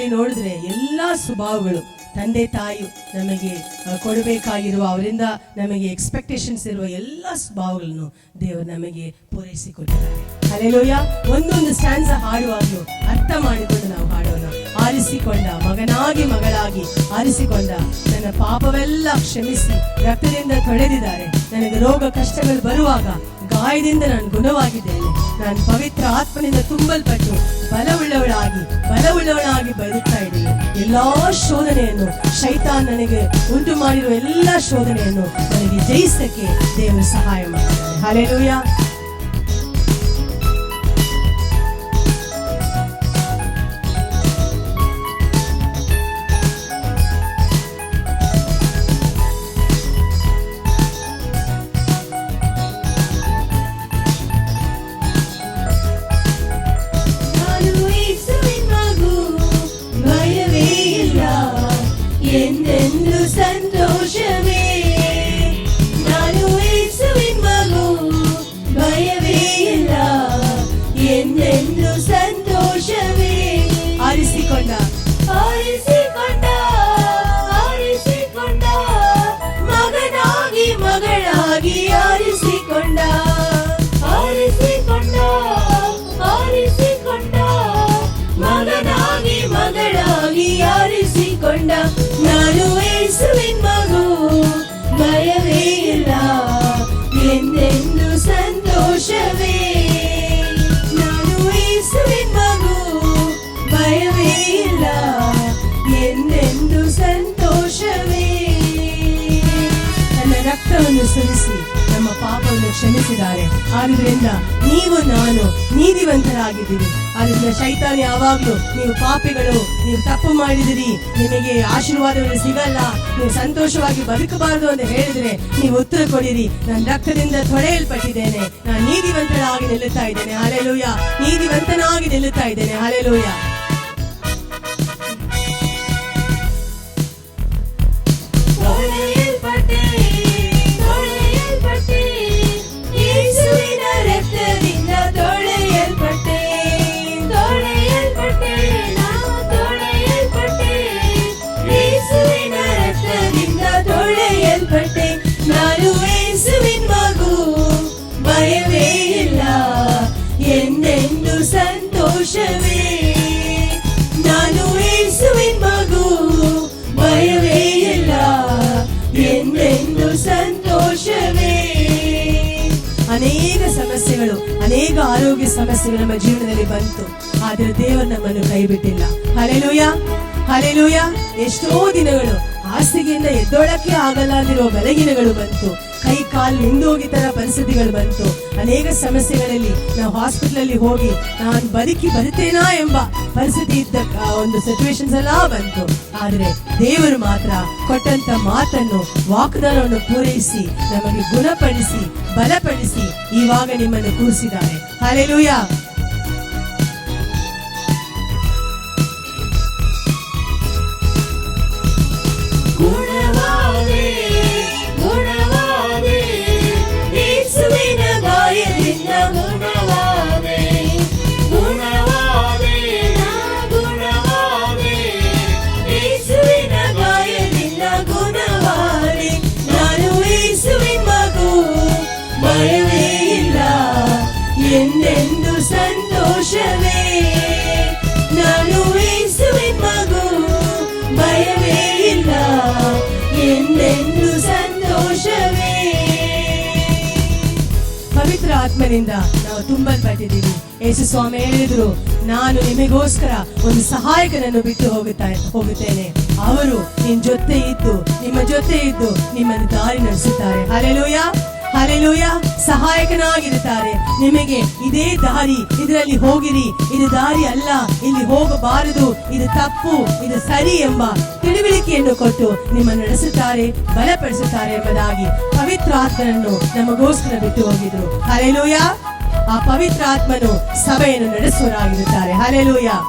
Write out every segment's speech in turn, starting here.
ಲೋಕದಲ್ಲಿ ನೋಡಿದ್ರೆ ಎಲ್ಲಾ ಸ್ವಭಾವಗಳು ತಂದೆ ತಾಯಿ ನಮಗೆ ಕೊಡಬೇಕಾಗಿರುವ, ಅವರಿಂದ ನಮಗೆ ಎಕ್ಸ್ಪೆಕ್ಟೇಷನ್ಸ್ ಇರುವ ಎಲ್ಲ ಸ್ವಭಾವಗಳನ್ನು ದೇವರು ನಮಗೆ ಪೂರೈಸಿಕೊಟ್ಟಿದ್ದಾರೆ. ಹಲ್ಲೆಲೂಯಾ. ಒಂದೊಂದು ಸ್ಟ್ಯಾನ್ಸ ಹಾಡುವಾಗಲೂ ಅರ್ಥ ಮಾಡಿಕೊಂಡು ನಾವು ಹಾಡೋಣ. ಆರಿಸಿಕೊಂಡ ಮಗನಾಗಿ ಮಗಳಾಗಿ ಆರಿಸಿಕೊಂಡ, ನನ್ನ ಪಾಪವೆಲ್ಲ ಕ್ಷಮಿಸಿ ರಕ್ತದಿಂದ ತೊಳೆದಿದ್ದಾರೆ. ನನಗೆ ರೋಗ ಕಷ್ಟಗಳು ಬರುವಾಗ ಗಾಯದಿಂದ ನಾನು ಗುಣವಾಗಿದ್ದೇನೆ. ನಾನು ಪವಿತ್ರ ಆತ್ಮನಿಂದ ತುಂಬಲ್ಪಟ್ಟು ಬಲವುಳ್ಳವಳಾಗಿ ಬದುಕ್ತಾ ಇದ್ದೀನಿ. ಎಲ್ಲಾ ಶೋಧನೆಯನ್ನು, ಶೈತಾನ್ ನನಗೆ ಉಂಟು ಮಾಡಿರುವ ಎಲ್ಲ ಶೋಧನೆಯನ್ನು ನನಗೆ ಜಯಿಸಕ್ಕೆ ದೇವರು ಸಹಾಯ ಮಾಡ್ತಾರೆ. ಹಲ್ಲೆಲೂಯಾ. ಎಂದೆಂದು ಸಂತೋಷವೇ, ನಾನು ಯೇಸುವಿನ ಮಗು, ಭಯವೇ ಇಲ್ಲ. ಎಂದೆಂದು ಸಂತೋಷವೇ. ಆರಿಸಿಕೊಂಡ ಮಗನಾಗಿ ಮಗಳಾಗಿ ಆರಿಸಿಕೊಂಡ ಮಗನಾಗಿ ಮಗಳಾಗಿ ಆರಿಸಿಕೊಂಡ. ನಾನು ಯೇಸುವಿನ ಮಗು, ಭಯವೇ ಇಲ್ಲ. ಎಂದೆಂದು ಸಂತೋಷವೇ. ನಾನು ಯೇಸುವಿನ ಮಗು, ಭಯವೇ ಇಲ್ಲ. ಎಂದೆಂದು ಸಂತೋಷವೇ. ನನ್ನ ರಕ್ತವನ್ನು ಸುರಿಸಿ ನಮ್ಮ ಪಾಪವನ್ನು ಕ್ಷಮಿಸಿದ್ದಾರೆ. ಆದ್ರಿಂದ ನೀವು ನಾನು ನೀತಿವಂತರಾಗಿದ್ದೀರಿ. ಆದ್ರಿಂದ ಶೈತಾನ್ ಯಾವಾಗ್ಲೂ ನೀವು ಪಾಪಿಗಳು, ನೀವು ತಪ್ಪು ಮಾಡಿದಿರಿ, ನಿಮಗೆ ಆಶೀರ್ವಾದಗಳು ಸಿಗಲ್ಲ, ನೀವು ಸಂತೋಷವಾಗಿ ಬದುಕಬಾರದು ಅಂತ ಹೇಳಿದ್ರೆ ನೀವು ಉತ್ತರ ಕೊಡಿರಿ, ನನ್ನ ರಕ್ತದಿಂದ ತೊಳೆಯಲ್ಪಟ್ಟಿದ್ದೇನೆ, ನಾನು ನೀತಿವಂತನಾಗಿ ನಿಲ್ಲುತ್ತಾ ಇದ್ದೇನೆ. ಹಲ್ಲೆಲೂಯಾ. ನೀತಿವಂತನಾಗಿ ನಿಲ್ಲುತ್ತಾ ಇದ್ದೇನೆ. ಹಲ್ಲೆಲೂಯಾ. ಯೇಸುವಿನ ರಕ್ತದಿಂದ ತೊಳೆಯಲ್ಪಟ್ಟೆ. ಯೇಸುವಿನ ರಕ್ತದಿಂದ ತೊಳೆಯಲ್ಪಟ್ಟೆ. ನಾನು ಯೇಸುವಿನ ಮಗು, ಭಯವೇ ಇಲ್ಲ. ಎಂದೆಂದು ಸಂತೋಷವೇ. ನಾನು ಯೇಸುವಿನ ಮಗು, ಭಯವೇ ಇಲ್ಲ. ಎಂದೆಂದು ಸಂತೋಷವೇ. ಅನೇಕ ಸಮಸ್ಯೆಗಳು, ಅನೇಕ ಆರೋಗ್ಯ ಸಮಸ್ಯೆಗಳು ನಮ್ಮ ಜೀವನದಲ್ಲಿ ಬಂತು, ಆದ್ರೆ ದೇವರು ನಮ್ಮನ್ನು ಕೈ ಬಿಟ್ಟಿಲ್ಲ. ಹಲ್ಲೆಲೂಯಾ. ಹಲ್ಲೆಲೂಯಾ. ಎಷ್ಟೋ ದಿನಗಳು ಹಾಸಿಗೆಯಿಂದ ಎದ್ದೊಳಕ್ಕೆ ಆಗಲ್ಲ ಅಂದಿರುವ ಬಲಹೀನಗಳು ಬಂತು, ಕೈ ಕಾಲು ನಿಂದೋಗಿ ತರ ಪರಿಸ್ಥಿತಿಗಳು ಬಂತು. ಅನೇಕ ಸಮಸ್ಯೆಗಳಲ್ಲಿ ನಾವು ಹಾಸ್ಪಿಟಲ್ ಹೋಗಿ ನಾನು ಬದುಕೇನಾ ಎಂಬ ಪರಿಸ್ಥಿತಿ ಇದ್ದ ಒಂದು ಸಿಚುವೇಶನ್ಸ್ ಎಲ್ಲ ಬಂತು. ಆದ್ರೆ ದೇವರು ಮಾತ್ರ ಕೊಟ್ಟಂತ ಮಾತನ್ನು, ವಾಗ್ದಾನವನ್ನು ಪೂರೈಸಿ ನಮಗೆ ಗುಣಪಡಿಸಿ ಬಲಪಡಿಸಿ ಇವಾಗ ನಿಮ್ಮನ್ನು ಕೂರಿಸಿದ್ದಾರೆ. ಹಲ್ಲೆಲೂಯಾ. ಯೇಸುವಿನ ಗಾಯದಿಂದ ಗುಣವಾದೆ. ಯೇಸುವಿನ ಗಾಯದಿಂದ ಗುಣವಾದೆ. ನಾನು ಯೇಸುವಿನ ಮಗು, ಭಯವೇ ಇಲ್ಲ. ಎಂದೆಂದು ಸಂತೋಷವೇ. ನಾನು ಯೇಸುವಿನ ಮಗು, ಭಯವೇ ಇಲ್ಲ. ಎಂದೆಂದು ಸಂತೋಷವೇ. ಪವಿತ್ರ ಆತ್ಮನಿಂದ ನಾವು ತುಂಬಲ್ಪಟ್ಟಿದ್ದೀವಿ. ಯೇಸು ಸ್ವಾಮಿ ಹೇಳಿದ್ರು, ನಾನು ನಿಮಗೋಸ್ಕರ ಒಂದು ಸಹಾಯಕನನ್ನು ಬಿಟ್ಟು ಹೋಗುತ್ತೇನೆ. ಅವರು ನಿಮ್ಮ ಜೊತೆ ಇದ್ದು ನಿಮ್ಮನ್ನು ದಾರಿ ನಡೆಸುತ್ತಾರೆ. ಹಲ್ಲೆಲೂಯಾ. ಹಲ್ಲೆಲೂಯಾ. ಸಹಾಯಕನಾಗಿರುತ್ತಾರೆ. ನಿಮಗೆ ಇದೇ ದಾರಿ, ಇದರಲ್ಲಿ ಹೋಗಿರಿ, ಇದು ದಾರಿ ಅಲ್ಲ, ಇಲ್ಲಿ ಹೋಗಬಾರದು, ಇದು ತಪ್ಪು, ಇದು ಸರಿ ಎಂಬ ತಿಳಿವಳಿಕೆಯನ್ನು ಕೊಟ್ಟು ನಿಮ್ಮನ್ನು ನಡೆಸುತ್ತಾರೆ, ಬಲಪಡಿಸುತ್ತಾರೆ ಎಂಬುದಾಗಿ ಪವಿತ್ರ ಆತ್ಮನನ್ನು ನಮಗೋಸ್ಕರ ಬಿಟ್ಟು ಹೋಗಿದ್ರು. ಹಲ್ಲೆಲೂಯಾ. ಆ ಪವಿತ್ರ ಆತ್ಮನು ಸಭೆಯನ್ನು ನಡೆಸುವರಾಗಿರುತ್ತಾರೆ. ಹಲ್ಲೆಲೂಯಾ.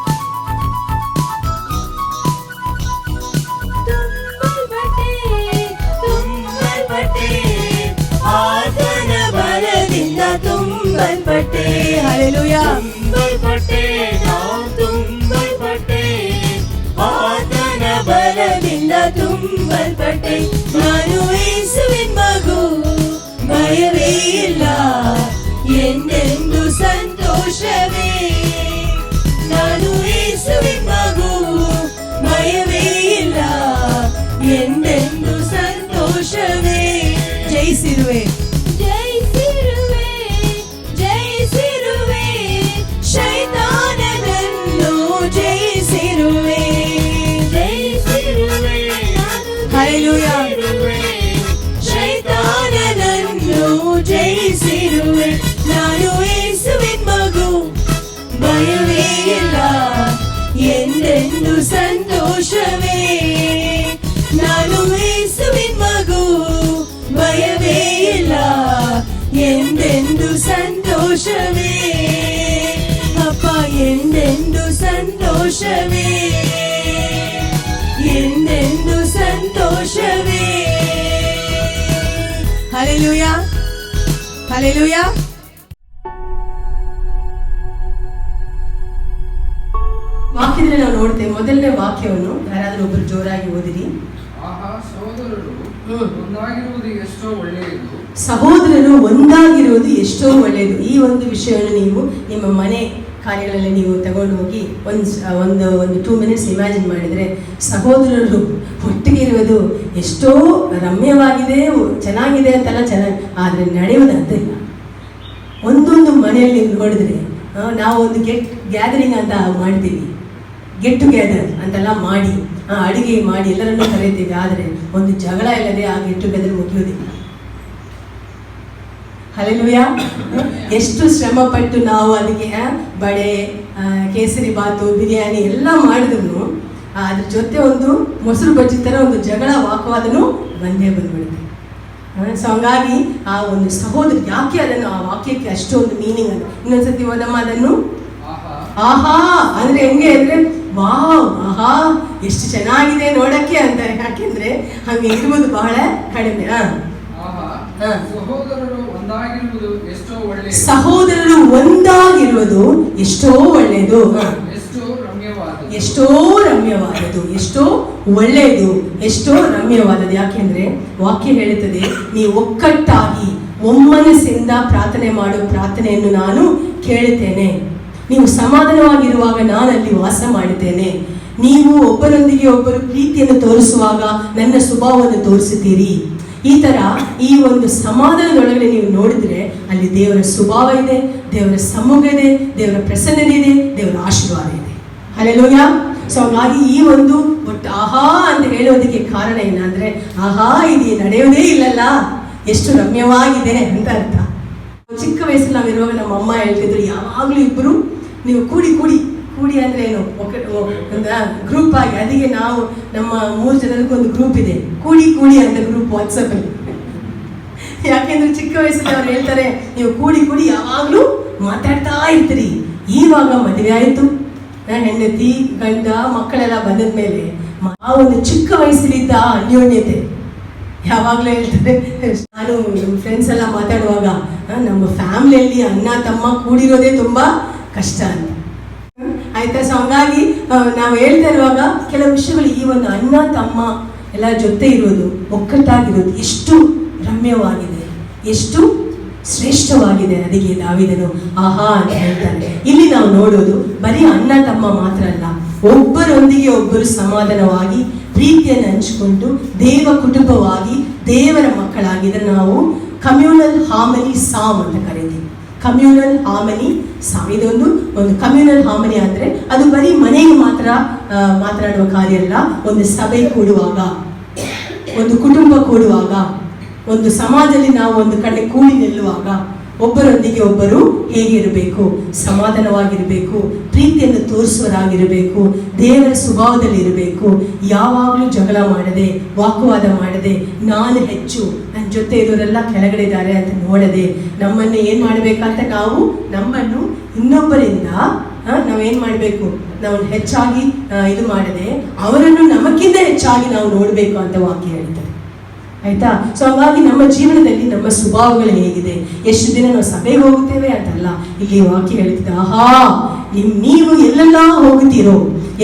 ಆತನ ಬಲದಿಂದ ತುಂಬಲ್ಪಟ್ಟೆ. ಹಲ್ಲೆಲೂಯಾ. ತುಂಬಲ್ಪಟ್ಟೆ. ತುಂಬಲ್ಪಟ್ಟೆ. ನಾನು ಯೇಸುವಿನ ಮಗು, ಭಯವೇ ಇಲ್ಲ, ಎಂದೆಂದು ಸಂತೋಷವೇ. ನಾನು ಯೇಸುವಿನ ಮಗು, ಭಯವೇ ಇಲ್ಲ, ಎಂದೆಂದು ಸಂತೋಷವೇ. ಜಯಿಸಿರುವೆ, ಜಯಿಸಿರುವೆ, ಜಯಿಸಿರುವೆ, ಶೈತಾನನನ್ನು ಜಯಿಸಿರುವೆ. ಜಯಿಸಿರುವೆ, ಹಲ್ಲೆಲೂಯಾ. ಶೈತಾನನನ್ನು ಜಯಿಸಿರುವೆ. ನಾನು ಯೇಸುವಿನ ಮಗು, ಭಯವೇ ಇಲ್ಲ, ಎಂದೆಂದು ಸಂತೋಷವೇ. ನಾನು ಯೇಸುವಿನ ಮಗು, ಭಯವೇ ಇಲ್ಲ, ಎಂದೆಂದು ಸಂತೋಷವೇ. ಅಪ್ಪ ಎಂದೆಂದು ಸಂತೋಷವೇ, ಎಂದೆಂದು ಸಂತೋಷವೇ. Hallelujah, hallelujah. ವಾಕ್ಯದಲ್ಲಿ ನಾವು ನೋಡ್ತೇವೆ. ಮೊದಲನೇ ವಾಕ್ಯವನ್ನು ಯಾರಾದ್ರೂ ಒಬ್ಬರು ಜೋರಾಗಿ ಓದಿರಿ. ಆಹಾ, ಸಹೋದರರು ಒಂದಾಗಿರುವುದು ಎಷ್ಟೋ ಒಳ್ಳೆಯದು. ಸಹೋದರರು ಒಂದಾಗಿರುವುದು ಎಷ್ಟೋ ಒಳ್ಳೆಯದು. ಈ ಒಂದು ವಿಷಯವನ್ನು ನೀವು ನಿಮ್ಮ ಮನೆ ಕಾರ್ಯಗಳಲ್ಲಿ ನೀವು ತಗೊಂಡು ಹೋಗಿ ಒಂದು 2 minutes ಇಮ್ಯಾಜಿನ್ ಮಾಡಿದರೆ, ಸಹೋದರರು ಒಟ್ಟಿಗೆ ಇರುವುದು ಎಷ್ಟೋ ರಮ್ಯವಾಗಿದೆ, ಚೆನ್ನಾಗಿದೆ ಅಂತೆಲ್ಲ ಚೆನ್ನಾಗಿ, ಆದರೆ ನಡೆಯುವುದು ಅಂತಿಲ್ಲ. ಒಂದೊಂದು ಮನೆಯಲ್ಲಿ ನೋಡಿದ್ರೆ ನಾವು ಒಂದು ಗ್ಯಾದರಿಂಗ್ ಅಂತ ಮಾಡ್ತೀವಿ, ಗೆಟ್ ಟುಗೆದರ್ ಅಂತೆಲ್ಲ ಮಾಡಿ ಅಡುಗೆ ಮಾಡಿ ಎಲ್ಲರನ್ನೂ ಕರೀತೀವಿ. ಆದರೆ ಒಂದು ಜಗಳ ಇಲ್ಲದೆ ಆ ಗೆಟ್ ಟುಗೆದರ್ ಮುಗಿಯೋದಿಲ್ಲ. ಹಲ್ಲೆಲೂಯಾ. ಎಷ್ಟು ಶ್ರಮ ಪಟ್ಟು ನಾವು ಅದಕ್ಕೆ ಬಡೆ, ಕೇಸರಿ ಬಾತು, ಬಿರಿಯಾನಿ ಎಲ್ಲ ಮಾಡಿದ್ರು ಅದ್ರ ಜೊತೆ ಒಂದು ಮೊಸರು ಬಜ್ಜಿ ಥರ ಒಂದು ಜಗಳ ವಾಕ್ವಾದನೂ ಬಂದ್ಬಿಡುತ್ತೆ. ಸೊ ಹಂಗಾಗಿ ಆ ಒಂದು ಸಹೋದರ ಯಾಕೆ ಅದನ್ನು ಆ ವಾಕ್ಯಕ್ಕೆ ಅಷ್ಟೊಂದು ಮೀನಿಂಗ್ ಅನ್ನು ಇನ್ನೊಂದ್ಸತಿ ಓದಮ್ಮ ಅದನ್ನು. ಆಹಾ ಅಂದ್ರೆ ಹೆಂಗೆ ಅಂದ್ರೆ ವಾವ್, ಆಹಾ ಎಷ್ಟು ಚೆನ್ನಾಗಿದೆ ನೋಡಕ್ಕೆ ಅಂತಾರೆ. ಯಾಕೆಂದ್ರೆ ಹಂಗೆ ಇರುವುದು ಬಹಳ ಕಡಿಮೆ. ಸಹೋದರರು ಒಂದಾಗಿರುವುದು ಎಷ್ಟೋ ಒಳ್ಳೆಯದು. ಸಹೋದರರು ಒಂದಾಗಿರುವುದು ಎಷ್ಟೋ ಒಳ್ಳೆಯದು, ಎಷ್ಟೋ ರಮ್ಯವಾದದ್ದು, ಎಷ್ಟೋ ರಮ್ಯವಾದದ್ದು, ಎಷ್ಟೋ ಒಳ್ಳೆಯದು, ಎಷ್ಟೋ ರಮ್ಯವಾದದ್ದು. ಯಾಕೆಂದ್ರೆ ವಾಕ್ಯ ಹೇಳುತ್ತದೆ, ನೀವು ಒಕ್ಕಟ್ಟಾಗಿ ಒಮ್ಮನಸ್ಸಿಂದ ಪ್ರಾರ್ಥನೆ ಮಾಡುವ ಪ್ರಾರ್ಥನೆಯನ್ನು ನಾನು ಕೇಳುತ್ತೇನೆ. ನೀವು ಸಮಾಧಾನವಾಗಿರುವಾಗ ನಾನು ಅಲ್ಲಿ ವಾಸ ಮಾಡುತ್ತೇನೆ. ನೀವು ಒಬ್ಬರೊಂದಿಗೆ ಒಬ್ಬರು ಪ್ರೀತಿಯನ್ನು ತೋರಿಸುವಾಗ ನನ್ನ ಸ್ವಭಾವವನ್ನು ತೋರಿಸುತ್ತೀರಿ. ಈ ತರ ಈ ಒಂದು ಸಮಾಧಾನದೊಳಗಡೆ ನೀವು ನೋಡಿದ್ರೆ ಅಲ್ಲಿ ದೇವರ ಸ್ವಭಾವ ಇದೆ, ದೇವರ ಸಮ್ಮುಖ ಇದೆ, ದೇವರ ಪ್ರಸನ್ನತೆ ಇದೆ, ದೇವರ ಆಶೀರ್ವಾದ ಇದೆ. ಹಲ್ಲೆಲೂಯಾ. ಸೊ ಹಾಗಾಗಿ ಈ ಒಂದು ಒಟ್ಟು ಆಹಾ ಅಂತ ಹೇಳೋದಕ್ಕೆ ಕಾರಣ ಏನಂದ್ರೆ, ಆಹಾ ಇದು ನಡೆಯೋದೇ ಇಲ್ಲಲ್ಲ, ಎಷ್ಟು ರಮ್ಯವಾಗಿದೆ ಅಂತ ಅರ್ಥ. ಚಿಕ್ಕ ವಯಸ್ಸಲ್ಲಿ ನಾವಿರುವಾಗ ನಮ್ಮ ಅಮ್ಮ ಹೇಳ್ತಿದ್ರು, ಯಾವಾಗಲೂ ಇಬ್ಬರು ನೀವು ಕೂಡಿ ಕೂಡಿ ಕೂಡಿ ಅಂದ್ರೆ ಏನು, ಒಂದು ಗ್ರೂಪ್ ಆಗಿ. ಅದಕ್ಕೆ ನಾವು ನಮ್ಮ 3 ಜನರಿಗೊಂದು ಗ್ರೂಪ್ ಇದೆ, ಕೂಡಿ ಕೂಡಿ ಅಂತ ಗ್ರೂಪ್ ವಾಟ್ಸಪ್ಪಲ್ಲಿ. ಯಾಕೆಂದ್ರೆ ಚಿಕ್ಕ ವಯಸ್ಸಲ್ಲಿ ಅವ್ರು ಹೇಳ್ತಾರೆ, ನೀವು ಕೂಡಿ ಕೂಡಿ ಯಾವಾಗಲೂ ಮಾತಾಡ್ತಾ ಇರ್ತೀರಿ. ಈವಾಗ ಮದುವೆ ಆಯಿತು, ಹೆಂಡತಿ ಗಂಡ ಮಕ್ಕಳೆಲ್ಲ ಬಂದದ ಮೇಲೆ ಆ ಒಂದು ಚಿಕ್ಕ ವಯಸ್ಸಲ್ಲಿದ್ದ ಅನ್ಯೋನ್ಯತೆ ಯಾವಾಗಲೂ ಹೇಳ್ತಾರೆ. ನಾನು ನಮ್ಮ ಫ್ರೆಂಡ್ಸ್ ಎಲ್ಲ ಮಾತಾಡುವಾಗ ನಮ್ಮ ಫ್ಯಾಮಿಲಿಯಲ್ಲಿ ಅಣ್ಣ ತಮ್ಮ ಕೂಡಿರೋದೇ ತುಂಬ ಕಷ್ಟ ಅಂತ. ಆಯ್ತಾ. ಸೊ ಹಂಗಾಗಿ ನಾವು ಹೇಳ್ತಾ ಇರುವಾಗ ಕೆಲವು ವಿಷಯಗಳು, ಈ ಒಂದು ಅಣ್ಣ ತಮ್ಮ ಎಲ್ಲ ಜೊತೆ ಇರೋದು, ಒಕ್ಕಟ್ಟಾಗಿರೋದು ಎಷ್ಟು ರಮ್ಯವಾಗಿದೆ, ಎಷ್ಟು ಶ್ರೇಷ್ಠವಾಗಿದೆ. ಅದಕ್ಕೆ ದಾವೀದನು ಆಹಾ ಅಂತ ಹೇಳ್ತಾನೆ. ಇಲ್ಲಿ ನಾವು ನೋಡೋದು ಬರೀ ಅಣ್ಣ ತಮ್ಮ ಮಾತ್ರ ಅಲ್ಲ, ಒಬ್ಬರೊಂದಿಗೆ ಒಬ್ಬರು ಸಮಾಧಾನವಾಗಿ ಪ್ರೀತಿಯನ್ನು ಹಂಚಿಕೊಂಡು ದೇವ ಕುಟುಂಬವಾಗಿ ದೇವರ ಮಕ್ಕಳಾಗಿ ಇದನ್ನು ನಾವು ಕಮ್ಯೂನಲ್ ಹಾರ್ಮನಿ ಸಾಮ್ ಅಂತ ಕರೀತೀವಿ. ಕಮ್ಯೂನಲ್ ಹಾರ್ಮನಿ ಸಾಮ್ ಇದೊಂದು ಕಮ್ಯೂನಲ್ ಹಾರ್ಮನಿ ಅಂದರೆ ಅದು ಬರೀ ಮನೆಗೆ ಮಾತ್ರ ಮಾತನಾಡುವ ಕಾರ್ಯ ಅಲ್ಲ. ಒಂದು ಸಭೆ ಕೂಡುವಾಗ, ಒಂದು ಕುಟುಂಬ ಕೂಡುವಾಗ, ಒಂದು ಸಮಾಜದಲ್ಲಿ ನಾವು ಒಂದು ಕಡೆ ಕೂಡಿ ನಿಲ್ಲುವಾಗ ಒಬ್ಬರೊಂದಿಗೆ ಒಬ್ಬರು ಹೇಗಿರಬೇಕು, ಸಮಾಧಾನವಾಗಿರಬೇಕು, ಪ್ರೀತಿಯನ್ನು ತೋರಿಸುವರಾಗಿರಬೇಕು, ದೇವರ ಸ್ವಭಾವದಲ್ಲಿ ಇರಬೇಕು. ಯಾವಾಗಲೂ ಜಗಳ ಮಾಡದೆ, ವಾಗ್ವಾದ ಮಾಡದೆ, ನಾನು ಹೆಚ್ಚು, ನನ್ನ ಜೊತೆ ಇರೋರೆಲ್ಲ ಕೆಳಗಡೆ ಇದ್ದಾರೆ ಅಂತ ನೋಡದೆ, ನಮ್ಮನ್ನು ಏನು ಮಾಡಬೇಕಂತ ನಾವು ನಮ್ಮನ್ನು ಇನ್ನೊಬ್ಬರಿಂದ ನಾವೇನು ಮಾಡಬೇಕು, ನಾವು ಹೆಚ್ಚಾಗಿ ಇದು ಮಾಡದೆ ಅವರನ್ನು ನಮಗಿಂತ ಹೆಚ್ಚಾಗಿ ನಾವು ನೋಡಬೇಕು ಅಂತ ವಾಕ್ಯ ಹೇಳ್ತಾರೆ. ಆಯ್ತಾ. ಸೊ ಹಾಗಾಗಿ ನಮ್ಮ ಜೀವನದಲ್ಲಿ ನಮ್ಮ ಸ್ವಭಾವಗಳು ಹೇಗಿದೆ, ಎಷ್ಟು ದಿನ ನಾವು ಸಭೆಗೆ ಹೋಗುತ್ತೇವೆ ಅಂತಲ್ಲ, ಇಲ್ಲಿ ವಾಕ್ಯ ಹೇಳ್ತಿದ್ದೆ, ಆಹಾ ನೀವು ಎಲ್ಲೆಲ್ಲ ಹೋಗುತ್ತೀರೋ,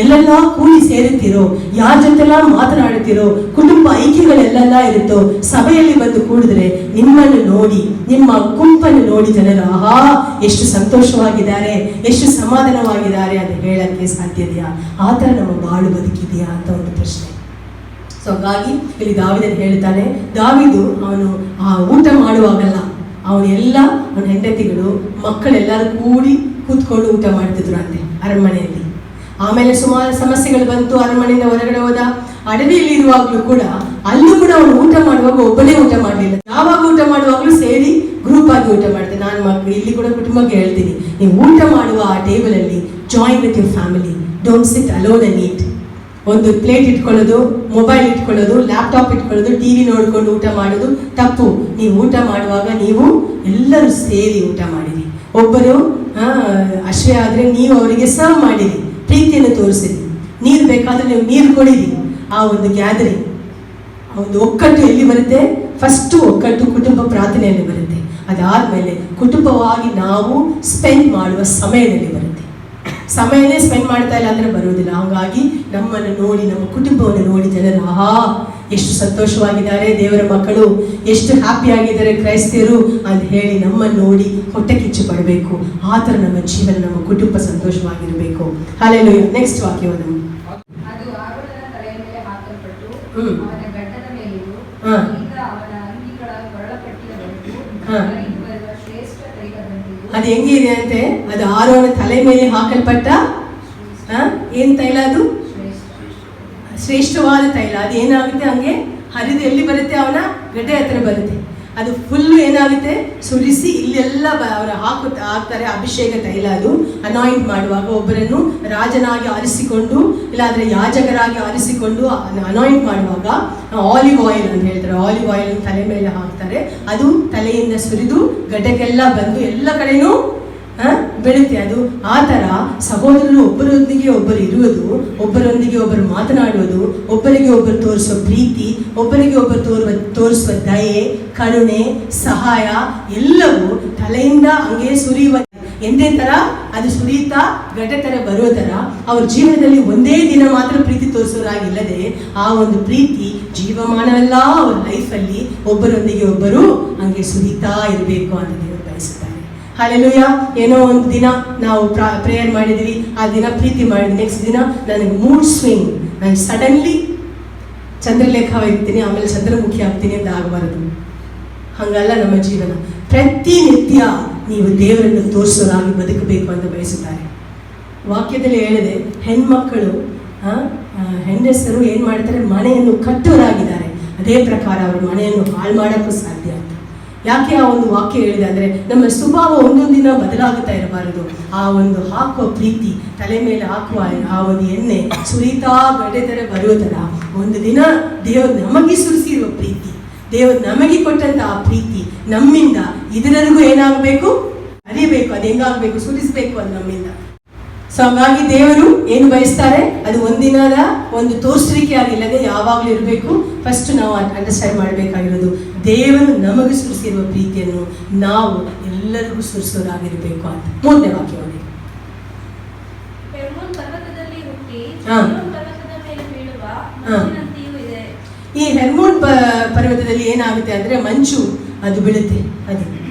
ಎಲ್ಲೆಲ್ಲ ಕೂಡಿ ಸೇರುತ್ತೀರೋ, ಯಾರ ಜೊತೆಲ್ಲ ಮಾತನಾಡುತ್ತೀರೋ, ಕುಟುಂಬ ಐಕ್ಯಗಳೆಲ್ಲ ಇರುತ್ತೋ, ಸಭೆಯಲ್ಲಿ ಬಂದು ಕೂಡಿದ್ರೆ ನಿಮ್ಮನ್ನು ನೋಡಿ, ನಿಮ್ಮ ಗುಂಪನ್ನು ನೋಡಿ ಜನರು ಆಹಾ ಎಷ್ಟು ಸಂತೋಷವಾಗಿದ್ದಾರೆ, ಎಷ್ಟು ಸಮಾಧಾನವಾಗಿದ್ದಾರೆ ಅಂತ ಹೇಳಕ್ಕೆ ಸಾಧ್ಯದೆಯಾ? ಆ ಥರ ನಮ್ಮ ಬಾಳು ಬದುಕಿದೆಯಾ ಅಂತ ಒಂದು ಪ್ರಶ್ನೆ. ಸೊ ಹಾಗಾಗಿ ಇಲ್ಲಿ ದಾವಿದನು ಹೇಳ್ತಾನೆ, ದಾವಿದು ಅವನು ಊಟ ಮಾಡುವಾಗಲ್ಲ, ಅವನೆಲ್ಲ ಅವನ ಹೆಂಡತಿಗಳು ಮಕ್ಕಳೆಲ್ಲರೂ ಕೂತ್ಕೊಂಡು ಊಟ ಮಾಡ್ತಿದ್ರು ಅಂತೆ ಅರಮನೆಯಲ್ಲಿ. ಆಮೇಲೆ ಸುಮಾರು ಸಮಸ್ಯೆಗಳು ಬಂತು, ಅರಮನೆಯಿಂದ ಹೊರಗಡೆ ಹೋದ. ಅಡವಿಯಲ್ಲಿ ಇರುವಾಗಲೂ ಕೂಡ ಅಲ್ಲೂ ಕೂಡ ಅವನು ಊಟ ಮಾಡುವಾಗ ಒಬ್ಬನೇ ಊಟ ಮಾಡಲಿಲ್ಲ, ಯಾವಾಗ ಊಟ ಮಾಡುವಾಗಲೂ ಸೇರಿ ಗ್ರೂಪ್ ಆಗಿ ಊಟ ಮಾಡ್ತೇನೆ. ನಾನು ಮಕ್ಕಳು ಇಲ್ಲಿ ಕೂಡ ಕುಟುಂಬಕ್ಕೆ ಹೇಳ್ತೀನಿ, ನೀವು ಊಟ ಮಾಡುವ ಆ ಟೇಬಲಲ್ಲಿ join with your family, don't sit alone and eat. ಒಂದು ಪ್ಲೇಟ್ ಇಟ್ಕೊಳ್ಳೋದು, ಮೊಬೈಲ್ ಇಟ್ಕೊಳ್ಳೋದು, ಲ್ಯಾಪ್ಟಾಪ್ ಇಟ್ಕೊಳ್ಳೋದು, ಟಿವಿ ನೋಡ್ಕೊಂಡು ಊಟ ಮಾಡೋದು ತಪ್ಪು. ನೀವು ಊಟ ಮಾಡುವಾಗ ನೀವು ಎಲ್ಲರೂ ಸೇರಿ ಊಟ ಮಾಡಿರಿ. ಒಬ್ಬರು ಅಶ್ರಯ ಆದರೆ ನೀವು ಅವರಿಗೆ ಸರ್ವ್ ಮಾಡಿರಿ, ಪ್ರೀತಿಯನ್ನು ತೋರಿಸಿರಿ. ನೀರು ಬೇಕಾದ್ರೆ ನೀವು ನೀರು ಕೊಡಿರಿ. ಆ ಒಂದು ಗ್ಯಾದರಿಂಗ್, ಆ ಒಂದು ಒಕ್ಕಟ್ಟು ಎಲ್ಲಿ ಬರುತ್ತೆ? ಫಸ್ಟು ಒಕ್ಕಟ್ಟು ಕುಟುಂಬ ಪ್ರಾರ್ಥನೆಯಲ್ಲಿ ಬರುತ್ತೆ. ಅದಾದಮೇಲೆ ಕುಟುಂಬವಾಗಿ ನಾವು ಸ್ಪೆಂಡ್ ಮಾಡುವ ಸಮಯದಲ್ಲಿ ಬರುತ್ತೆ. ಸಮಯನೇ ಸ್ಪೆಂಡ್ ಮಾಡ್ತಾ ಇಲ್ಲ ಅಂದರೆ ಬರುವುದಿಲ್ಲ. ಹಾಗಾಗಿ ನಮ್ಮನ್ನು ನೋಡಿ, ನಮ್ಮ ಕುಟುಂಬವನ್ನು ನೋಡಿ ಜನರು ಆಹಾ ಎಷ್ಟು ಸಂತೋಷವಾಗಿದ್ದಾರೆ, ದೇವರ ಮಕ್ಕಳು ಎಷ್ಟು ಹ್ಯಾಪಿ ಆಗಿದ್ದಾರೆ ಕ್ರೈಸ್ತಿಯರು ಅಂತ ಹೇಳಿ ನಮ್ಮನ್ನು ನೋಡಿ ಹೊಟ್ಟೆ ಕಿಚ್ಚು ಪಡಬೇಕು. ಆ ಥರ ನಮ್ಮ ಜೀವನ, ನಮ್ಮ ಕುಟುಂಬ ಸಂತೋಷವಾಗಿರಬೇಕು. ಹಲ್ಲೆಲೂಯಾ. ನೆಕ್ಸ್ಟ್ ವಾಕ್ಯವನ್ನು ಅದು ಆರೋನನ ತಲೆಯ ಮೇಲೆ ಹಾಕಲ್ಪಟ್ಟು ಅವನ ಗಡ್ಡದ ಮೇಲೆಯೂ ಈಗ ಅವನ ಅಂಗಿಗಳ ಕೊರಳಪಟ್ಟಿಯವರೆಗೂ ಬರುವ ಶ್ರೇಷ್ಠ ತೈಲದಂತೆಯೂ. ಅದು ಹೆಂಗಿದೆ ಅಂತೆ? ಅದು ಆರೋನ ತಲೆ ಮೇಲೆ ಹಾಕಲ್ಪಟ್ಟ ಏನ್ ತೈಲ? ಅದು ಶ್ರೇಷ್ಠವಾದ ತೈಲ. ಅದು ಏನಾಗುತ್ತೆ? ಹಂಗೆ ಹರಿದು ಎಲ್ಲಿ ಬರುತ್ತೆ? ಅವನ ಗಡ್ಡೆ ಹತ್ರ ಬರುತ್ತೆ. ಅದು ಫುಲ್ಲು ಏನಾಗುತ್ತೆ? ಸುರಿಸಿ ಇಲ್ಲೆಲ್ಲ ಅವರು ಹಾಕ್ತಾರೆ ಅಭಿಷೇಕ ತೈಲ. ಅದು ಅನಾಯಿಂಟ್ ಮಾಡುವಾಗ ಒಬ್ಬರನ್ನು ರಾಜನಾಗಿ ಆರಿಸಿಕೊಂಡು, ಇಲ್ಲಾಂದರೆ ಯಾಜಕರಾಗಿ ಆರಿಸಿಕೊಂಡು ಅನಾಯಿಂಟ್ ಮಾಡುವಾಗ ಆಲಿವ್ ಆಯಿಲ್ ಅಂತ ಹೇಳ್ತಾರೆ. ಆಲಿವ್ ಆಯಿಲ್ ತಲೆ ಮೇಲೆ ಹಾಕ್ತಾರೆ. ಅದು ತಲೆಯಿಂದ ಸುರಿದು ಗಡ್ಡೆಗೆಲ್ಲ ಬಂದು ಎಲ್ಲ ಕಡೆನೂ ಬೆಳುತ್ತೆ. ಅದು ಆ ಥರ ಸಹೋದರರು ಒಬ್ಬರೊಂದಿಗೆ ಒಬ್ಬರು ಇರುವುದು, ಒಬ್ಬರೊಂದಿಗೆ ಒಬ್ಬರು ಮಾತನಾಡುವುದು, ಒಬ್ಬರಿಗೆ ಒಬ್ಬರು ತೋರಿಸುವ ಪ್ರೀತಿ, ಒಬ್ಬರಿಗೆ ಒಬ್ಬರು ತೋರಿಸುವ ದಯೆ, ಕರುಣೆ, ಸಹಾಯ ಎಲ್ಲವೂ ತಲೆಯಿಂದ ಹಂಗೆ ಸುರಿಯುವ. ಎಂದೇ ಥರ ಅದು ಸುರಿಯುತ್ತಾ ಗಡ್ಡೆ ಥರ ಬರುವ ಥರ ಅವ್ರ ಜೀವನದಲ್ಲಿ ಒಂದೇ ದಿನ ಮಾತ್ರ ಪ್ರೀತಿ ತೋರಿಸೋರಾಗಿಲ್ಲದೆ ಆ ಒಂದು ಪ್ರೀತಿ ಜೀವಮಾನವೆಲ್ಲ ಅವ್ರ ಲೈಫಲ್ಲಿ ಒಬ್ಬರೊಂದಿಗೆ ಒಬ್ಬರು ಹಂಗೆ ಸುರಿತಾ ಇರಬೇಕು ಅಂತ ದೇವರು ಬಯಸುತ್ತಾರೆ. ಹಲ್ಲೆಲೂಯಾ. ಏನೋ ಒಂದು ದಿನ ನಾವು ಪ್ರೇಯರ್ ಮಾಡಿದ್ವಿ, ಆ ದಿನ ಪ್ರೀತಿ ಮಾಡಿದ್ವಿ, ನೆಕ್ಸ್ಟ್ ದಿನ ನನಗೆ ಮೂಡ್ ಸ್ವಿಂಗ್, ನಾನು ಸಡನ್ಲಿ ಚಂದ್ರಲೇಖವಾಗಿರ್ತೀನಿ, ಆಮೇಲೆ ಚಂದ್ರಮುಖಿ ಆಗ್ತೀನಿ ಅಂತ ಆಗಬಾರದು. ಹಾಗಲ್ಲ ನಮ್ಮ ಜೀವನ. ಪ್ರತಿನಿತ್ಯ ನೀವು ದೇವರನ್ನು ತೋರಿಸೋರಾಗಿ ಬದುಕಬೇಕು ಅಂತ ಬಯಸುತ್ತಾರೆ. ವಾಕ್ಯದಲ್ಲಿ ಹೇಳಿದೆ, ಹೆಣ್ಮಕ್ಕಳು ಹೆಂಗಸರು ಏನು ಮಾಡ್ತಾರೆ? ಮನೆಯನ್ನು ಕಟ್ಟೋರಾಗಿದ್ದಾರೆ. ಅದೇ ಪ್ರಕಾರ ಅವರು ಮನೆಯನ್ನು ಹಾಳು ಮಾಡೋಕ್ಕೂ ಸಾಧ್ಯ ಅಂತ. ಯಾಕೆ ಆ ಒಂದು ವಾಕ್ಯ ಹೇಳಿದೆ ಅಂದರೆ, ನಮ್ಮ ಸ್ವಭಾವ ಒಂದೊಂದು ದಿನ ಬದಲಾಗುತ್ತಾ ಇರಬಾರದು. ಆ ಒಂದು ಹಾಕುವ ಪ್ರೀತಿ, ತಲೆ ಮೇಲೆ ಹಾಕುವ ಆ ಒಂದು ಎಣ್ಣೆ ಸುರಿತಾ ಗಡ್ಡೆ ಥರ ಬರುವ ಥರ ಒಂದು ದಿನ ದೇವರು ನಮಗೆ ಸುರಿಸಿರುವ ಪ್ರೀತಿ, ದೇವರು ನಮಗೆ ಕೊಟ್ಟಂತ ಆ ಪ್ರೀತಿ ನಮ್ಮಿಂದ ಇದರವರೆಗೂ ಏನಾಗಬೇಕು? ಅರಿಬೇಕು. ಅದು ಹೆಂಗಾಗಬೇಕು? ಸುರಿಸಬೇಕು ಅದು ನಮ್ಮಿಂದ. ಸೊ ಹಾಗಾಗಿ ದೇವರು ಏನು ಬಯಸ್ತಾರೆ? ಅದು ಒಂದಿನದ ಒಂದು ತೋರಿಸುವಿಕೆ ಆಗಿಲ್ಲದೆ ಯಾವಾಗಲೂ ಇರಬೇಕು. ಫಸ್ಟ್ ನಾವು ಅಂಡರ್ಸ್ಟ್ಯಾಂಡ್ ಮಾಡಬೇಕಾಗಿರೋದು, ದೇವರು ನಮಗೆ ಸುರಿಸಿರುವ ಪ್ರೀತಿಯನ್ನು ನಾವು ಎಲ್ಲರಿಗೂ ಸುರಿಸೋರಾಗಿರಬೇಕು ಅಂತ. ಮೂರನೇ ವಾಕ್ಯ ನೋಡಿ. ಈ ಹೆರ್ಮೋನ್ ಪರ್ವತದಲ್ಲಿ ಏನಾಗುತ್ತೆ ಅಂದರೆ ಮಂಚು ಅದು ಬೀಳುತ್ತೆ. ಅದೇ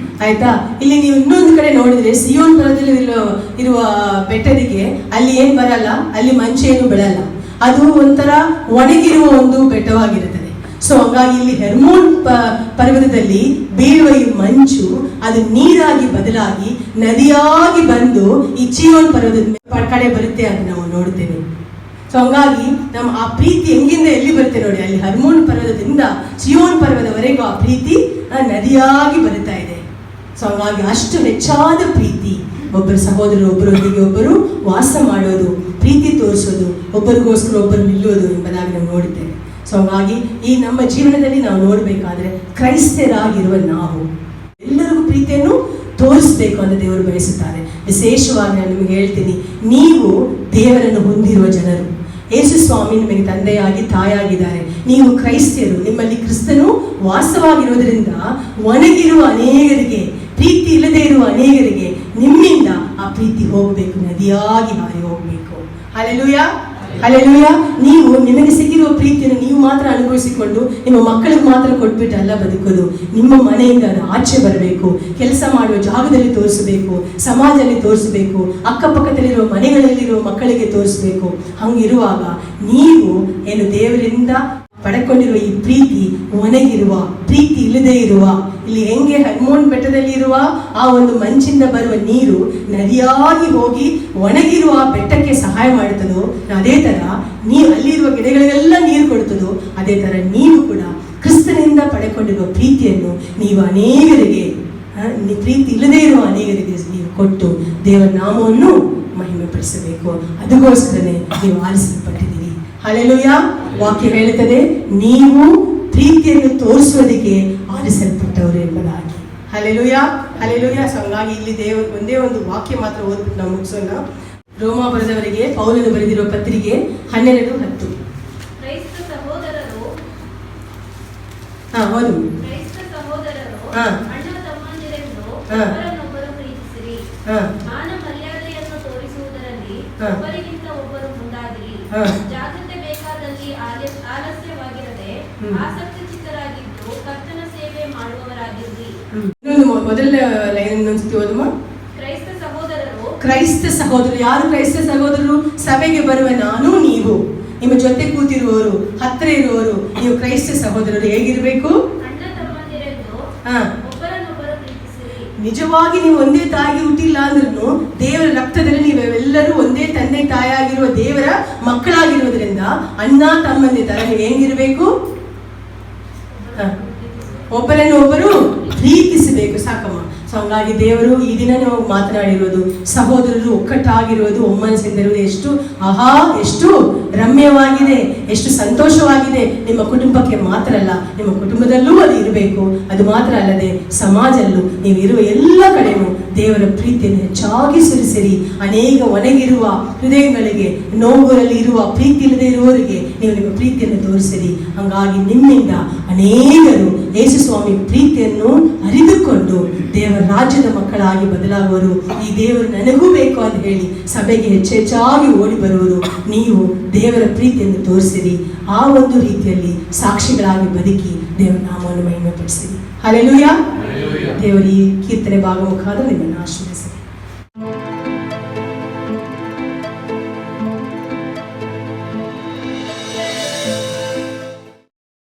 ಆಯ್ತಾ? ಇಲ್ಲಿ ನೀವು ಇನ್ನೊಂದು ಕಡೆ ನೋಡಿದ್ರೆ ಸಿಯೋನ್ ಪರ್ವತದಲ್ಲಿ ಇರುವ ಬೆಟ್ಟದಿಗೆ ಅಲ್ಲಿ ಏನು ಬರಲ್ಲ, ಅಲ್ಲಿ ಮಂಚೇನು ಬೀಳಲ್ಲ. ಅದು ಒಂಥರ ಒಣಗಿರುವ ಒಂದು ಬೆಟ್ಟವಾಗಿರುತ್ತದೆ. ಸೊ ಹಾಗಾಗಿ ಇಲ್ಲಿ ಹೆರ್ಮೋನ್ ಪರ್ವತದಲ್ಲಿ ಬೀಳುವ ಈ ಮಂಚು ಅದು ನೀರಾಗಿ ಬದಲಾಗಿ ನದಿಯಾಗಿ ಬಂದು ಈ ಚಿಯೋನ್ ಪರ್ವತದ ಕಡೆ ಬರುತ್ತೆ ಅಂತ ನಾವು ನೋಡ್ತೇವೆ. ಸೊ ಹಂಗಾಗಿ ನಮ್ಮ ಆ ಪ್ರೀತಿ ಹೆಂಗಿಂದ ಎಲ್ಲಿ ಬರುತ್ತೆ ನೋಡಿ, ಅಲ್ಲಿ ಹೆರ್ಮೋನ್ ಪರ್ವತದಿಂದ ಚಿಯೋನ್ ಪರ್ವತದವರೆಗೂ ಆ ಪ್ರೀತಿ ನದಿಯಾಗಿ ಬರುತ್ತಾ ಇದೆ. ಸೊ ಹಂಗಾಗಿ ಅಷ್ಟು ಹೆಚ್ಚಾದ ಪ್ರೀತಿ, ಒಬ್ಬರು ಸಹೋದರರು ಒಬ್ಬರೊಂದಿಗೆ ಒಬ್ಬರು ವಾಸ ಮಾಡೋದು, ಪ್ರೀತಿ ತೋರಿಸೋದು, ಒಬ್ಬರಿಗೋಸ್ಕರ ಒಬ್ಬರು ನಿಲ್ಲೋದು ಎಂಬುದಾಗಿ ನಾವು ನೋಡುತ್ತೇವೆ. ಸೊ ಹಾಗಾಗಿ ಈ ನಮ್ಮ ಜೀವನದಲ್ಲಿ ನಾವು ನೋಡಬೇಕಾದ್ರೆ ಕ್ರೈಸ್ತರಾಗಿರುವ ನಾವು ಎಲ್ಲರಿಗೂ ಪ್ರೀತಿಯನ್ನು ತೋರಿಸಬೇಕು ಅಂತ ದೇವರು ಬಯಸುತ್ತಾರೆ. ವಿಶೇಷವಾಗಿ ನಾನು ನಿಮಗೆ ಹೇಳ್ತೀನಿ, ನೀವು ದೇವರನ್ನು ಹೊಂದಿರುವ ಜನರು, ಯೇಸು ಸ್ವಾಮಿ ನಿಮಗೆ ತಂದೆಯಾಗಿ ತಾಯಾಗಿದ್ದಾರೆ, ನೀವು ಕ್ರೈಸ್ತರು, ನಿಮ್ಮಲ್ಲಿ ಕ್ರಿಸ್ತನು ವಾಸವಾಗಿರುವುದರಿಂದ ಒಣಗಿರುವ ಅನೇಕರಿಗೆ, ಪ್ರೀತಿ ಇಲ್ಲದೆ ಇರುವ ಅನೇಕರಿಗೆ ನಿಮ್ಮಿಂದ ಆ ಪ್ರೀತಿ ಹೋಗಬೇಕು, ನದಿಯಾಗಿ ಹಾರಿ ಹೋಗಬೇಕು. ಹಲ್ಲೆಲೂಯಾ. ಹಲ್ಲೆಲೂಯಾ. ನೀವು ನಿಮಗೆ ಸಿಕ್ಕಿರುವ ಪ್ರೀತಿಯನ್ನು ನೀವು ಮಾತ್ರ ಅನುಭವಿಸಿಕೊಂಡು ನಿಮ್ಮ ಮಕ್ಕಳಿಗೆ ಮಾತ್ರ ಕೊಟ್ಬಿಟ್ಟು ಅಲ್ಲ ಬದುಕೋದು. ನಿಮ್ಮ ಮನೆಯಿಂದ ಅದು ಆಚೆ ಬರಬೇಕು, ಕೆಲಸ ಮಾಡುವ ಜಾಗದಲ್ಲಿ ತೋರಿಸಬೇಕು, ಸಮಾಜದಲ್ಲಿ ತೋರಿಸಬೇಕು, ಅಕ್ಕಪಕ್ಕದಲ್ಲಿರುವ ಮನೆಗಳಲ್ಲಿರುವ ಮಕ್ಕಳಿಗೆ ತೋರಿಸಬೇಕು. ಹಂಗಿರುವಾಗ ನೀವು ಏನು ದೇವರಿಂದ ಪಡ್ಕೊಂಡಿರುವ ಈ ಪ್ರೀತಿ ಒಣಗಿರುವ, ಪ್ರೀತಿ ಇಲ್ಲದೆ ಇರುವ, ಇಲ್ಲಿ ಹೆಂಗೆ ಹನುಮೋನ್ ಬೆಟ್ಟದಲ್ಲಿ ಇರುವ ಆ ಒಂದು ಮಂಚಿಂದ ಬರುವ ನೀರು ನದಿಯಾಗಿ ಹೋಗಿ ಒಣಗಿರುವ ಬೆಟ್ಟಕ್ಕೆ ಸಹಾಯ ಮಾಡುತ್ತದೋ, ಅದೇ ತರ ನೀವು ಅಲ್ಲಿರುವ ಗಿಡಗಳಿಗೆಲ್ಲ ನೀರು ಕೊಡುತ್ತದೋ, ಅದೇ ತರ ನೀವು ಕೂಡ ಕ್ರಿಸ್ತನಿಂದ ಪಡ್ಕೊಂಡಿರುವ ಪ್ರೀತಿಯನ್ನು ನೀವು ಅನೇಕರಿಗೆ, ಪ್ರೀತಿ ಇಲ್ಲದೆ ಇರುವ ಅನೇಕರಿಗೆ ನೀವು ಕೊಟ್ಟು ದೇವರ ನಾಮವನ್ನು ಮಹಿಮೆ ಪಡಿಸಬೇಕು. ಅದಕ್ಕೋಸ್ಕರನೇ ನೀವು ಆರಿಸಲ್ಪಟ್ಟಿದ್ದೀರಿ. ಹಲ್ಲೆಲೂಯಾ. ವಾಕ್ಯ ಹೇಳುತ್ತದೆ, ನೀವು ಪ್ರೀತಿಯನ್ನು ತೋರಿಸುವುದಕ್ಕೆ ಆರಿಸಲ್ಪಟ್ಟವರು ಎಂಬುದಾಗಿ. Hallelujah, hallelujah. ಸೊ ಹಾಗಾಗಿ ಇಲ್ಲಿ ದೇವರು ಒಂದೇ ಒಂದು ವಾಕ್ಯ ಮಾತ್ರ ಓದ್ಬಿಟ್ಟು ನಾವು ಮುಗಿಸೋಣ. ರೋಮಾ ಬರೆದವರಿಗೆ ಪೌಲನು ಬರೆದಿರುವ ಪತ್ರಿಕೆ 12:10. ಕ್ರೈಸ್ತ ಸಹೋದರರು ಓದು. ಅಣ್ಣ ತಮ್ಮಂದಿರೆಂದು ಒಬ್ಬರನ್ನೊಬ್ಬರು ಪ್ರೀತಿಸಿರಿ. ಮಾನ ಮರ್ಯಾದೆಯನ್ನು ತೋರಿಸುವುದರಲ್ಲಿ ಒಬ್ಬರಿಗಿಂತ ಒಬ್ಬರು ಮುಂದಾಗಿರಿ. ಜಾಗ್ರತೆ ಬೇಕಾದಲ್ಲಿ ಆಲಸ್ಯವಾಗಿರದೆ ಆಸಕ್ತಿ ಚಿತ್ತರಾಗಿದ್ದು ಕರ್ತನ ಸೇವೆ ಮಾಡುವವರಾಗಿರ್ರಿ. ಮೊದಲ ಲೈನ್ ಅನ್ಸುತ್ತೆ ಓದಮ್ಮ. ಕ್ರೈಸ್ತ ಸಹೋದರರು. ಕ್ರೈಸ್ತ ಸಹೋದರರು ಯಾರು? ಕ್ರೈಸ್ತ ಸಹೋದರರು ಸಭೆಗೆ ಬರುವ ನಾನು, ನೀವು, ನಿಮ್ಮ ಜೊತೆ ಕೂತಿರುವವರು, ಹತ್ತಿರ ಇರುವವರು, ನೀವು ಕ್ರೈಸ್ತ ಸಹೋದರರು ಹೇಗಿರ್ಬೇಕು? ಅಣ್ಣ ತಮ್ಮಂದಿರೆಂದು ಒಬ್ಬರನ್ನೊಬ್ಬರು ಪ್ರೀತಿಸಿರಿ. ನಿಜವಾಗಿ ನೀವು ಒಂದೇ ತಾಯಿಗೆ ಹುಟ್ಟಿಲ್ಲ ಅಂದ್ರೂ ದೇವರ ರಕ್ತದಲ್ಲಿ ನೀವೆಲ್ಲರೂ ಒಂದೇ ತಂದೆ ತಾಯಿಯಾಗಿರುವ ದೇವರ ಮಕ್ಕಳಾಗಿರುವುದರಿಂದ ಅಣ್ಣ ತಮ್ಮಂದಿ ತರ ನೀವು ಹೆಂಗಿರ್ಬೇಕು? ಒಬ್ಬರನ್ನು ಒಬ್ಬರು ಪ್ರೀತಿಸಬೇಕು. ಸಾಕಮ್ಮ. ಸೊ ಹಂಗಾಗಿ ದೇವರು ಈ ದಿನ ನಾವು ಮಾತನಾಡಿರೋದು ಸಹೋದರರು ಒಕ್ಕಟ್ಟಾಗಿರೋದು, ಒಮ್ಮನಸ್ಸಿಂದಿರುವುದು ಎಷ್ಟು ಎಷ್ಟು ರಮ್ಯವಾಗಿದೆ, ಎಷ್ಟು ಸಂತೋಷವಾಗಿದೆ. ನಿಮ್ಮ ಕುಟುಂಬಕ್ಕೆ ಮಾತ್ರ ಅಲ್ಲ, ನಿಮ್ಮ ಕುಟುಂಬದಲ್ಲೂ ಅದು ಇರಬೇಕು. ಅದು ಮಾತ್ರ ಅಲ್ಲದೆ ಸಮಾಜದಲ್ಲೂ ನೀವು ಇರುವ ಎಲ್ಲ ಕಡೆಯೂ ದೇವರ ಪ್ರೀತಿಯನ್ನು ಹೆಚ್ಚಾಗಿ ಸುರಿಸಿರಿ. ಅನೇಕ ಒಣಗಿರುವ ಹೃದಯಗಳಿಗೆ, ನೋವುಗಳಲ್ಲಿ ಇರುವ ಪ್ರೀತಿ ಇಲ್ಲದೆ ಇರುವವರಿಗೆ ನೀವು ನಿಮ್ಮ ಪ್ರೀತಿಯನ್ನು ತೋರಿಸಿರಿ. ಹಾಗಾಗಿ ನಿಮ್ಮಿಂದ ಅನೇಕರು ಯೇಸು ಸ್ವಾಮಿ ಪ್ರೀತಿಯನ್ನು ಅರಿತುಕೊಂಡು ದೇವರ ರಾಜ್ಯದ ಮಕ್ಕಳಾಗಿ ಬದಲಾಗುವರು. ಈ ದೇವರು ನನಗೂ ಬೇಕು ಅಂತ ಹೇಳಿ ಸಭೆಗೆ ಹೆಚ್ಚೆಚ್ಚಾಗಿ ಓಡಿ ಬರುವರು. ನೀವು ದೇವರ ಪ್ರೀತಿಯನ್ನು ತೋರಿಸಿರಿ. ಆ ಒಂದು ರೀತಿಯಲ್ಲಿ ಸಾಕ್ಷಿಗಳಾಗಿ ಬದುಕಿ ದೇವರ ನಾಮವನ್ನು ಮಹಿಮೆ ಪಡಿಸಿರಿ. ಹಲ್ಲೆಲೂಯಾ. ದೇವರ ಈ ಕೀರ್ತನೆ ಭಾಗ ಮುಖಾಂತರ ನಿಮ್ಮನ್ನು ಆಶೀರ್ವದಿಸಿ.